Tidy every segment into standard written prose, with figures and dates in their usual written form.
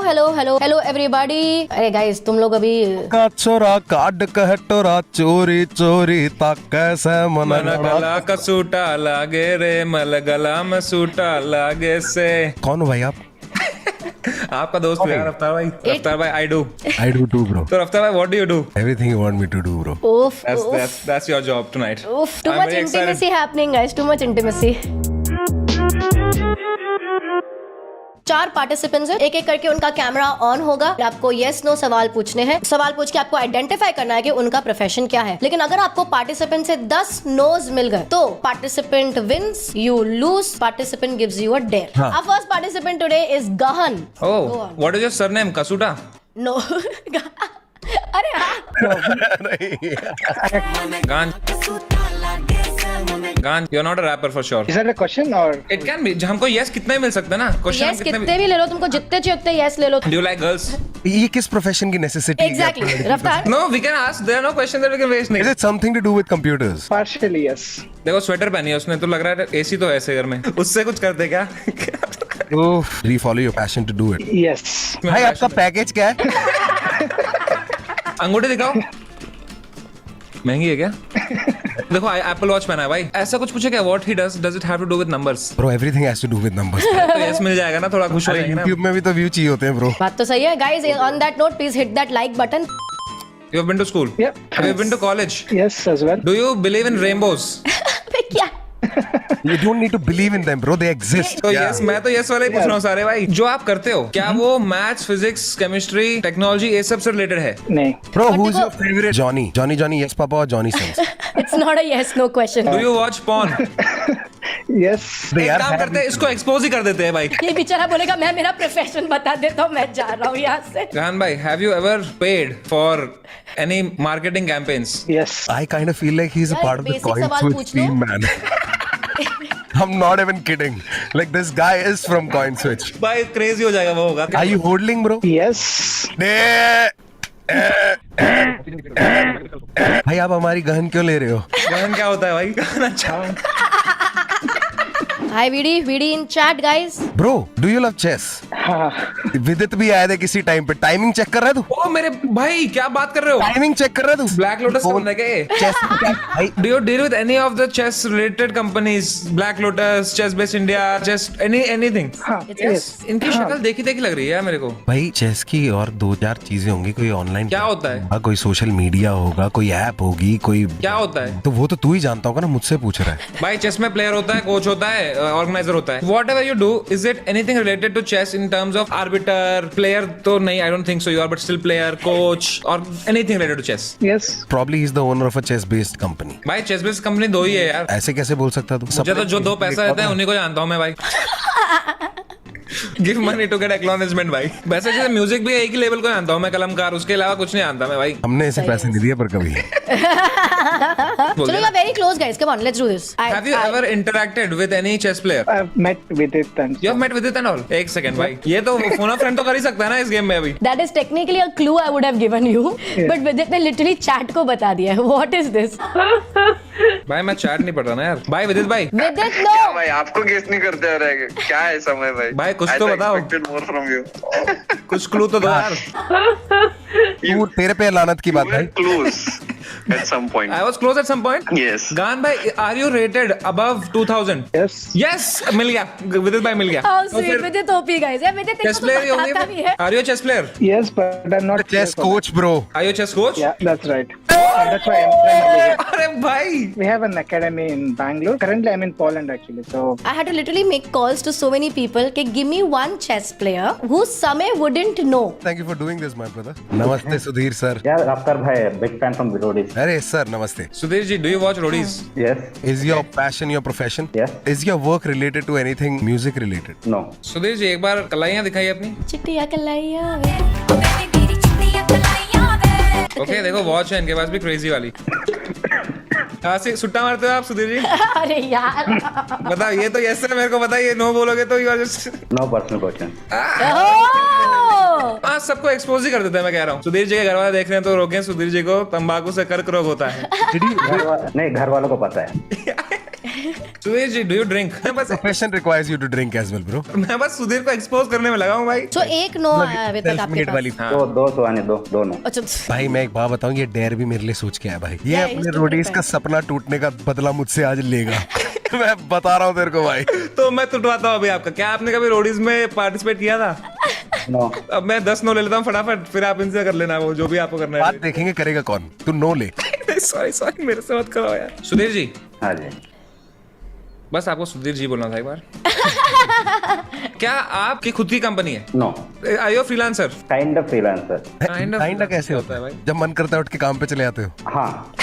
Hello hello hello everybody. अरे guys तुम लोग अभी का चोरा काड कहटोरा चोरी चोरी ता कैसे मन गला का सूटा लागे रे मल गला में सूटा लागे से। कौन हो भाई आप? आपका दोस्त हो यार रफ्तार भाई। रफ्तार भाई आई डू too bro. तो रफ्तार भाई what do you do? Everything you want me to do bro. oof That's your job tonight. oof too I'm much very excited. intimacy happening guys, too much intimacy। 4 participants हैं, एक एक करके उनका camera on होगा। आपको yes no सवाल पूछने हैं। सवाल पूछ के आपको आइडेंटिफाई करना है कि उनका प्रोफेशन क्या है। लेकिन अगर आपको पार्टिसिपेंट से 10 नोज मिल गए तो participant wins, you lose, participant gives you a dare. Our first participant today is Gahan. Oh, what is your surname? Kasuta? No अरे Gan. Gan, you're not a rapper for sure. Is that a question or? It can be. हमको yes कितने मिल सकते हैं ना? Question yes कितने भी ले लो, तुमको जितने चाहिए उतने यस ले लो। Do you like girls? ये किस प्रोफेशन की नेसेसिटी एग्जैक्टली रफ्तार। No, we can ask. There are no questions that we can waste. Is it something to do with computers? Partially, yes. देखो स्वेटर पहनी है उसने तो लग रहा है एसी तो है ऐसे घर में। उससे कुछ करते क्या? Oof, we follow your passion to do it. Yes. भाई आपका पैकेज क्या है? अंगूठी दिखाओ। महंगी है क्या? देखो एप्पल वॉच पहना है भाई। ऐसा कुछ पूछे क्या? What he does it have to do with numbers? Bro, everything has to do with numbers. तो यस मिल जाएगा ना, थोड़ा खुश हो अरे जाएंगे ना। YouTube में भी तो व्यू चाहिए होते हैं ब्रो। बात तो सही है guys. On that note please hit that like button. You have been to school? Yep. Have you been to college? Yes, as well. Do you believe in rainbows? क्या You don't need to believe in them bro, they exist. तो yes मैं तो yes वाले ही पूछ रहा हूँ सारे भाई। जो आप करते हो क्या वो मैथ्स, फिजिक्स, केमिस्ट्री, टेक्नोलॉजी ये सब से रिलेटेड है? नहीं. Bro, who's your favorite? Johnny, yes papa or Johnny Sins? It's not a yes no question. Do you watch porn? Yes. एक काम करते हैं इसको एक्सपोज ही कर देते हैं भाई। ये बेचारा बोलेगा मैं मेरा प्रोफेशन बता देता हूँ, मैं जा रहा हूँ यहाँ से। गहन भाई, have you ever paid for any marketing campaigns? Yes. I kind of feel like he's a यार, part of the basic coin सवाल switch पूछ लो। team man. I'm not even kidding. Like this guy is from coin switch. भाई crazy हो जाएगा वो होगा। Are you holding bro? Yes. भाई आप हमारी गहन क्यों ले रहे हो? गहन क्या होता है भाई? गहन अच्छा। Hi VD in chat guys. Bro, do you love chess? हाँ. विदित भी आया था किसी टाइम पे। टाइमिंग चेक कर रहा है तू? ओ मेरे भाई क्या बात कर रहे हो? टाइमिंग चेक कर रहा है तू? ब्लैक लोटस का बंदा है क्या ये? चेस भाई Do you deal with any of the chess related companies? Black Lotus, Chess Base India, just anything? हाँ. Yes. इनकी शक्ल देखी देखी लग रही है यार मेरे को। भाई चेस की और 2-4 चीजें होंगी। कोई ऑनलाइन क्या होता है? कोई सोशल मीडिया होगा, कोई ऐप होगी, कोई क्या होता है? तो वो तो तू ही जानता होगा ना, मुझसे पूछ रहा है। भाई चेस में प्लेयर होता है, कोच होता है, ऑर्गेनाइजर होता है। Whatever you do, is it anything related to chess in terms of arbiter, player? तो नहीं, I don't think so. You are but still player, coach, or anything related to chess. Yes. Probably he's the owner of a chess based company. भाई chess base company दो ही है यार। ऐसे कैसे बोल सकता तू? मुझे तो जो दो पैसा देता है उन्हीं को जानता हूँ मैं भाई। Give money to get acknowledgement भाई। वैसे जैसे म्यूजिक भी एक ही लेवल को जानता हूँ मैं, कलमकार, उसके अलावा कुछ नहीं जानता मैं भाई। हमने ऐसे पैसे नहीं दिए पर कभी। बोल चलो दिया you are very close guys, come on let's do this. Have you ever interacted with any chess player? I've met with it and. You have met with it and all? एक सेकंड भाई, ये तो phone of friend तो कर ही सकता है ना इस गेम में अभी। That is technically a clue I would have given you, but विदित ने लिटरली चैट को बता दिया है। What is this? भाई मैं चैट नहीं पढ़ रहा ना यार। भाई विदित भाई, विदित नो। भाई आपको गेस नहीं करते हो रहे क्या है समय भाई? भाई कुछ तो बताओ। More from you. कुछ क्लू तो दो यार। तू तेरे पे लानत की बात भाई। Close at some point. I was close at some point. Yes. गान भाई, are you rated above 2000? Yes. Yes, मिल गया, विदित भाई मिल गया। हाउ तो स्वीट फिर विदित ओपी गाइस। यार विदित चेस प्लेयर ही आता भी होंगे। है। Are you a chess player? Yes, but I'm not. Chess sure for coach bro. Are you a chess coach? that. Yeah, that's right. And that's why I'm trying to visit. अरे भाई, We have an academy in Bangalore. Currently, I'm in Poland actually. So. I had to literally make calls to so many people कि give me one chess player who Samay wouldn't know. Thank you for doing this my brother. नमस्ते Sudhir sir. Yeah, Raftar bhai, big fan from Roadies. अरे sir नमस्ते। Sudhir ji, do you watch Roadies? Yes, Is your passion your profession? Yes. Is your work related to anything music related? no. Sudhir ji एक बार कलाइयाँ दिखाइए अपनी। चिट्टिया कलाइया वे। Okay देखो watch है इनके पास भी, crazy वाली। कहाँ से सुट्टा मारते हो आप सुधीर जी? अरे यार। बताओ, ये तो यस है मेरे को बताइए, नो बोलोगे तो you are just. No personal question. Oh! हाँ सबको एक्सपोज ही कर देते हैं मैं कह रहा हूँ। सुधीर जी के घर वाले देख रहे हैं तो रोकें सुधीर जी को, तंबाकू से कर्क रोग होता है। नहीं, घर वालों को पता है। Sudhir ji do you drink? मैं बस Profession requires you to drink as well, bro. Sudhir को एक्सपोज करने में लगा हूँ भाई। तो एक नो आया है अभी तक आपके Self-made पास। वाली। दो तो आने दो दोनों। अच्छा भाई मैं एक बात बताऊं, ये डेयर भी मेरे लिए सोच के आया भाई। ये Yeah, अपने he's रोडीज taking का सपना टूटने का बदला मुझसे आज लेगा। मैं बता रहा हूँ तेरे को भाई। तो मैं टुटवाता हूँ अभी आपका। क्या आपने कभी रोडीज में पार्टिसिपेट किया था? नो। अब मैं 10 नो ले लेता हूँ फटाफट, फिर आप इनसे कर लेना वो जो भी आपको करना बात देखेंगे करेगा कौन। तू नो ले। है। सॉरी मेरे से मत करो यार। सुधीर जी हाँ जी। बस आपको सुधीर जी बोलना था एक बार। क्या आपकी खुद की कंपनी है? No. Are you freelancer? Kind of freelancer. Kinda कैसे होता है भाई? जब मन करता है उठ के काम पे चले आते हो। हाँ।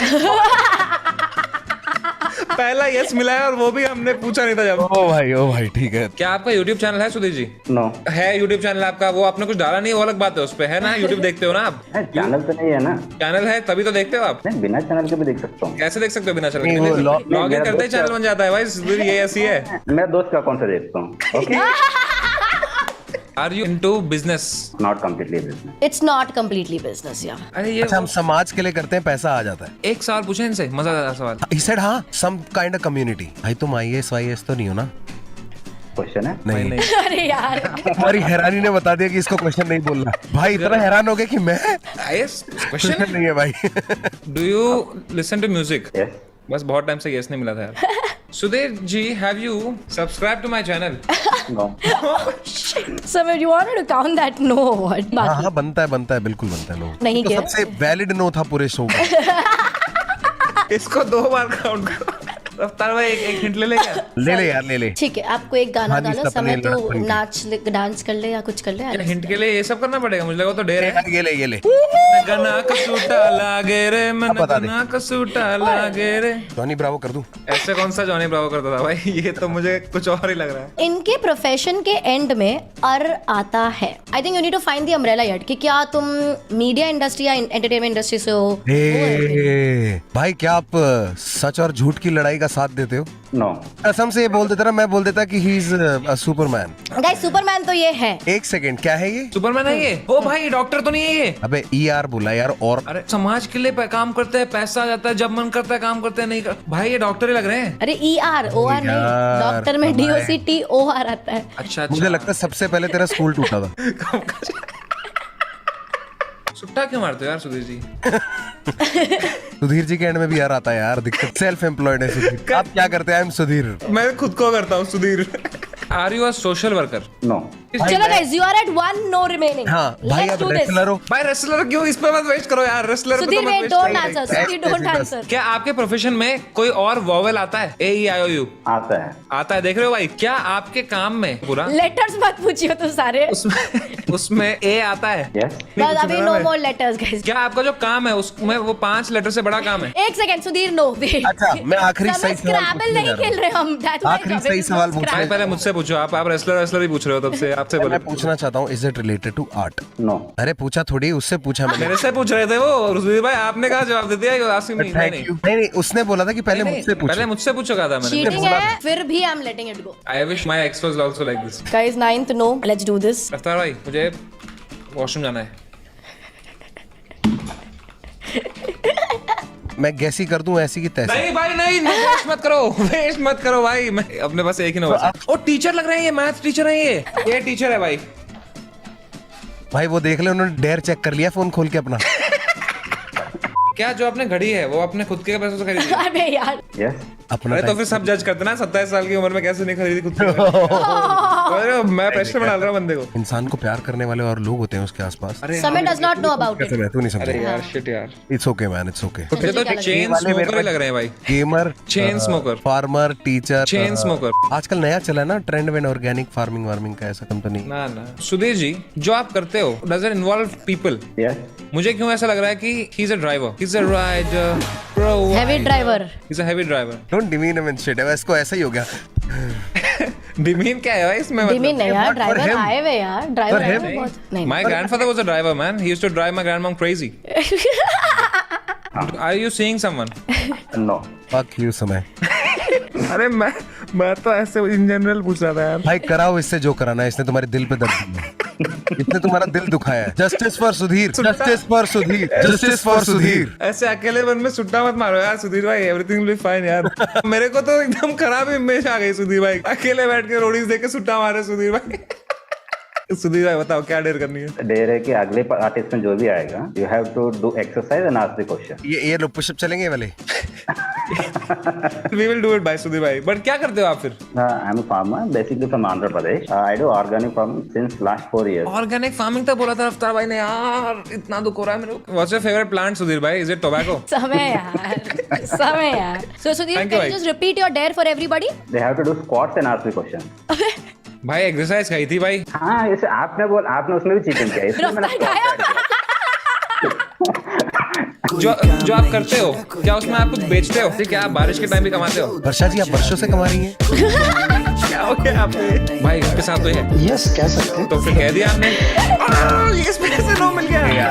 पहला यस मिला है और वो भी हमने पूछा नहीं था जब। ओ भाई ठीक है। क्या आपका YouTube चैनल है सुधीर जी? नो। है YouTube चैनल आपका, वो आपने कुछ डाला नहीं, वो अलग बात है, उस पे है ना? YouTube देखते हो ना आप? चैनल तो नहीं है ना। चैनल है तभी तो देखते हो आप। नहीं, बिना चैनल के भी देख सकता हूँ। कैसे देख सकते हो बिना चैनल नहीं, वो के? log- लॉग इन मेरा करते ही दोस्त चैनल है। बन जाता है भाई। सुधीर ये ऐसी है। मैं दोस्त का कौन सा देखता हूँ। Okay. Are you into business? Not completely business. It's not completely business यार। अरे ये अच्छा हम समाज के लिए करते हैं, पैसा आ जाता है। एक सवाल पूछे इनसे, मजा आया सवाल। He said हाँ, some kind of community। भाई तुम IAS तो नहीं हो ना? क्वेश्चन है। नहीं। अरे यार हमारी हैरानी ने बता दिया कि इसको क्वेश्चन नहीं बोलना। भाई इतना हैरान हो गया कि मैं यस क्वेश्चन क्वेश्चन नहीं है भाई। Do you listen to music? Yes. बस बहुत टाइम से यस नहीं मिला था यार। Sudhir ji have you subscribe to my channel? No. Sameer you wanted to count that no what हाँ बाकी हाँ बनता है बिल्कुल बनता है। नो नहीं तो किया। सबसे वैलिड नो था पूरे शो का। इसको 2 बार काउंट करो। रफ्तार भाई एक हिंट ले ले क्या? ले यार ले। ठीक है आपको एक गाना हाँ जी, गाना सपने समय तो लड़कपन के। नाच डांस कर ले या कुछ कर ले यार हिंट के लिए ये सब करना पड़ेगा? मुझे लगा तो ढेर है। ये ले। गना कसूटा लागे रे मन बता दे। गना कसूटा लागे रे। जॉनी ब्रावो कर दूं? ऐसे कौन सा जॉनी ब्रावो करता था भाई? ये तो मुझे कुछ और ही लग रहा है। इनके प्रोफेशन के एंड में अर आता है। I think you need to find the umbrella yet कि क्या तुम मीडिया इंडस्ट्री या एंटरटेनमेंट इंडस्ट्री से हो। भाई क्या आप सच और झूठ की लड़ाई का साथ देते हो? नो। कसम से ये बोल देता ना, मैं बोल देता कि he is a Superman. Guys Superman तो ये है। एक सेकंड, क्या है ये? सुपरमैन है ये? ओ भाई डॉक्टर तो नहीं है ये? अबे ER बोला यार। और अरे समाज के लिए काम करते हैं, पैसा आ जाता है, जब मन करता है काम करते हैं, नहीं कर... भाई ये डॉक्टर ही लग रहे हैं। अरे ER OR नहीं, यार, डॉक्टर में हमारे- DOCTOR आता है। अच्छा मुझे लगता है सबसे पहले तेरा स्कूल टूटा था। सुट्टा क्यों मारते हो यार सुधीर जी? सुधीर जी के एंड में भी यार आता है यार दिक्कत। सेल्फ एम्प्लॉयड है सुधीर। आप क्या करते हैं? I am Sudhir. मैं खुद को करता हूँ Sudhir. Are you a social worker? No. चलो guys you are at 1 no remaining. हाँ भाई लेट्स अब डू दिस। रेसलर हो। भाई रेसलर क्यों? इस पे मत वेस्ट करो यार, रेसलर पे तो सुधीर मत वेट वेस्ट डोंट करो। Answer, Sudhir don't answer. क्या आपके प्रोफेशन में कोई और वॉवेल आता है? AEIOU आता है। आता है? देख रहे हो भाई? क्या आपके काम में पूरा लेटर्स मत पूछियो तो सारे। उसमें A आता है? यस। बस अभी नो मोर लेटर्स गाइस। क्या आपका जो काम है उसमें वो 5 लेटर से बड़ा काम है? एक सेकंड सुधीर नो वेट। अच्छा मैं आखिरी सही सवाल स्क्रैबल पूछने नहीं जा रहा खेल रहे हम। That's my आखिरी job. सही It is सवाल not पूछने- भाई Scrabble. पहले मुझसे पूछो। आप रेसलर ही पूछ रहे हो तब से। आपसे हूँ। बोलो। मैं पूछना चाहता हूँ is it related to art? No. अरे पूछा थोड़ी, उससे पूछा मैंने। मेरे से पूछ रहे थे वो सुधीर भाई, आपने कहा जवाब दे दिया? आसिम नहीं थैंक नहीं यू। नहीं उसने बोला था कि पहले मुझसे पहले पूछो। मुझसे पूछो कहा था मैंने। Cheating है फिर भी I am letting it go. I wish my ex was also like this. Guys 9th no, let's do this. Raftaar भाई मुझे वॉशरूम जाना है। मैं गैसी कर दूं ऐसी की तैसी। नहीं भाई नहीं, वेस्ट मत करो भाई। मैं अपने पास एक ही ना। ओ टीचर लग रहे हैं ये, मैथ टीचर है ये टीचर है भाई। भाई वो देख ले, उन्होंने डेयर चेक कर लिया फोन खोल के अपना। क्या जो आपने घड़ी है वो अपने खुद के पैसों से खरीदी है? अबे यार यस। अपना अरे तो फिर सब जज करते ना 27 साल की उम्र में कैसे नहीं खरीदी खुद की? अरे मैं प्रेशर में डाल रहा हूँ बंदे को। इंसान को प्यार करने वाले और लोग होते हैं उसके आसपास। समय डज नॉट नो अबाउट कैसे इट। मैं तू नहीं अरे समझ। यार शिट यार, it's okay man, it's okay. ये तो चेन स्मोकर ही लग रहे हैं भाई। Gamer, chain smoker, farmer, teacher, chain smoker. आजकल नया चला है ना ट्रेंड में ऑर्गेनिक फार्मिंग वार्मिंग का, ऐसा कंपनी। ना ना सुधीर जी जो आप करते हो does it involve people? Yes. मुझे क्यों ऐसा लग रहा है कि he is a driver, he is a rider, heavy driver. He is a heavy driver. Don't demean him and shit, इसको ऐसा ही हो गया। डिमीन क्या है भाई इसमें? डिमीन नहीं यार, for ड्राइवर him. आए हुए यार, ड्राइवर For आए him. हुए बहुत। नहीं My grandfather was a driver, man. He used to drive my grandmom crazy. Are you seeing someone? No. Fuck you समय। अरे मैं तो ऐसे इन जनरल पूछ रहा था यार। भाई कराओ इससे जो कराना है, इसने तुम्हारे दिल पे दर्द दिया। इसने तुम्हारा दिल दुखाया है. Justice for Sudhir. Justice for Sudhir. Justice for Sudhir. ऐसे अकेले मन में सुट्टा मत मारो यार सुधीर भाई, एवरीथिंग विल बी फाइन यार. मेरे को तो एकदम खराब इमेज आ गई सुधीर भाई, अकेले बैठ के रोडीज देख के सुट्टा मारे सुधीर भाई. सुधीर भाई बताओ क्या डेयर करनी है? डेयर है कि अगले पार्टिसिपेंट जो भी आएगा, you have to do exercise and ask the question. ये लोग पुशअप चलेंगे वाले. We will do it भाई सुधीर भाई. बट क्या करते हो आप फिर? I am a farmer basically from Andhra Pradesh. I do organic farming since last 4 years. Organic farming तक बोला था रफ्तार भाई ने यार, इतना दुख हो रहा है मेरे को. What's your favorite plant Sudhir भाई? Is it tobacco? समय यार. So Sudhir, Thank can you, you bhai. just repeat your dare for everybody? They have to do squats and ask the question. भाई एक्सरसाइज खाई थी भाई. हाँ जैसे आपने उसमें भी चीटिंग किया, इसलिए मैंने रफ्तार गायब. जो आप करते हो क्या उसमें आप कुछ बेचते हो? क्या आप बारिश के टाइम भी कमाते हो? वर्षा जी आप वर्षों से कमा रही हैं. क्या हो गया आपने? भाई इसके साथ तो है. यस कह सकते हैं. तो फिर कह दिया आपने. इस वजह से नो मिल गया.